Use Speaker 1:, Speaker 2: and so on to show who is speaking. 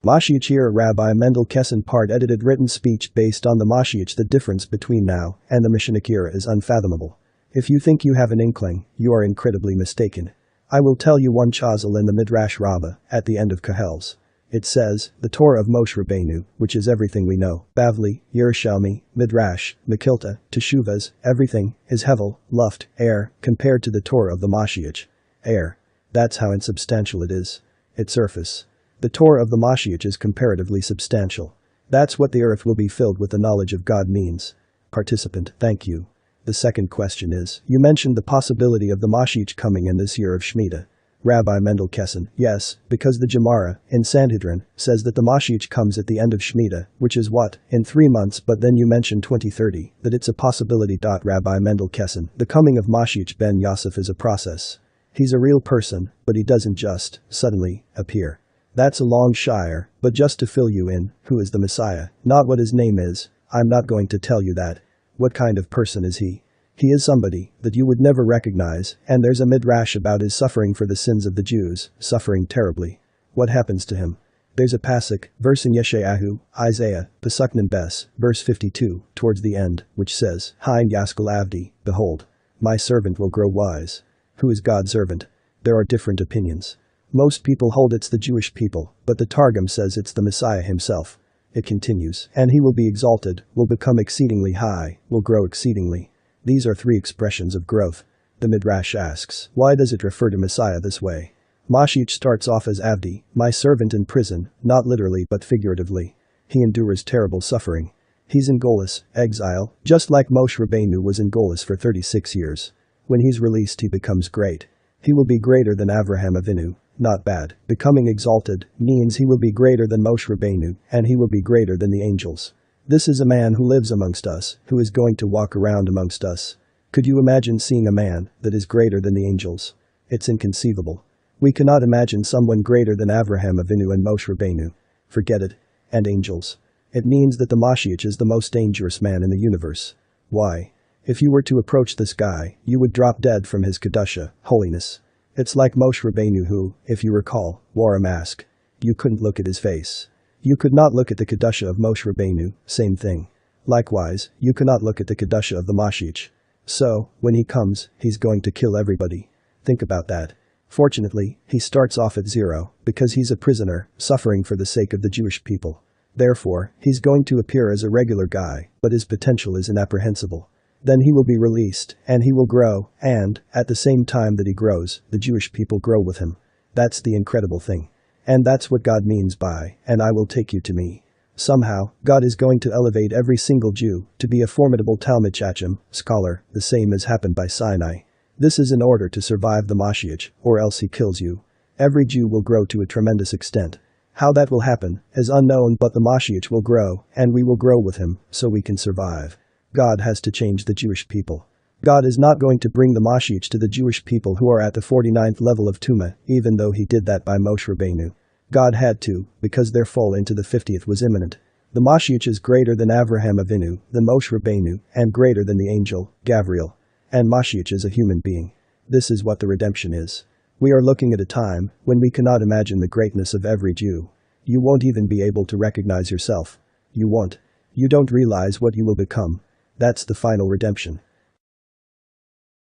Speaker 1: MoShiach era Rabbi Mendel Kessin part edited written speech based on the MoShiach. The difference between now and the MoShiach era is unfathomable. If you think you have an inkling, you are incredibly mistaken. I will tell you one chazal in the Midrash Rabbah, at the end of Kahels. It says, the Torah of Moshe Rabbeinu, which is everything we know, Bavli, Yerushalmi, Midrash, Mekilta, Teshuvas, everything, is Hevel, Luft, air, compared to the Torah of the MoShiach. Air. That's how insubstantial it is. Its surface. The Torah of the MoShiach is comparatively substantial. That's what the earth will be filled with the knowledge of God means. Participant, thank you. The second question is, you mentioned the possibility of the MoShiach coming in this year of Shemitah. Rabbi Mendel Kessin, yes, because the Gemara, in Sanhedrin, says that the MoShiach comes at the end of Shemitah, which is what, in 3 months, but then you mentioned 2030, that it's a possibility. Rabbi Mendel Kessin, the coming of MoShiach Ben-Yosef is a process. He's a real person, but he doesn't just, suddenly, appear. That's a long shire, but just to fill you in, who is the Messiah, not what his name is, I'm not going to tell you that. What kind of person is he? He is somebody that you would never recognize, and there's a midrash about his suffering for the sins of the Jews, suffering terribly. What happens to him? There's a pasuk, verse in Yeshayahu, Isaiah, Pesuknim Bes, verse 52, towards the end, which says, Hein Yaskal Avdi, behold, my servant will grow wise. Who is God's servant? There are different opinions. Most people hold it's the Jewish people, but the Targum says it's the Messiah himself. It continues, and he will be exalted, will become exceedingly high, will grow exceedingly. These are 3 expressions of growth. The Midrash asks, why does it refer to Messiah this way? MoShiach starts off as Avdi, my servant in prison, not literally but figuratively. He endures terrible suffering. He's in Golus, exile, just like Moshe Rabbeinu was in Golus for 36 years. When he's released he becomes great. He will be greater than Avraham Avinu, not bad. Becoming exalted means he will be greater than Moshe Rabbeinu, and he will be greater than the angels. This is a man who lives amongst us, who is going to walk around amongst us. Could you imagine seeing a man that is greater than the angels? It's inconceivable. We cannot imagine someone greater than Avraham Avinu and Moshe Rabbeinu. Forget it. And angels. It means that the MoShiach is the most dangerous man in the universe. Why? If you were to approach this guy, you would drop dead from his kedusha, holiness. It's like Moshe Rabbeinu who, if you recall, wore a mask. You couldn't look at his face. You could not look at the kedusha of Moshe Rabbeinu, same thing. Likewise, you cannot look at the kedusha of the MoShiach. So, when he comes, he's going to kill everybody. Think about that. Fortunately, he starts off at 0, because he's a prisoner, suffering for the sake of the Jewish people. Therefore, he's going to appear as a regular guy, but his potential is inapprehensible. Then he will be released, and he will grow, and, at the same time that he grows, the Jewish people grow with him. That's the incredible thing. And that's what God means by, and I will take you to me. Somehow, God is going to elevate every single Jew to be a formidable Talmid Chacham, scholar, the same as happened by Sinai. This is in order to survive the MoShiach, or else he kills you. Every Jew will grow to a tremendous extent. How that will happen is unknown, but the MoShiach will grow, and we will grow with him, so we can survive. God has to change the Jewish people. God is not going to bring the MoShiach to the Jewish people who are at the 49th level of Tumah, even though he did that by Moshe Rabbeinu. God had to, because their fall into the 50th was imminent. The MoShiach is greater than Avraham Avinu, than Moshe Rabbeinu, and greater than the angel, Gabriel. And MoShiach is a human being. This is what the redemption is. We are looking at a time when we cannot imagine the greatness of every Jew. You won't even be able to recognize yourself. You won't. You don't realize what you will become. That's the final redemption.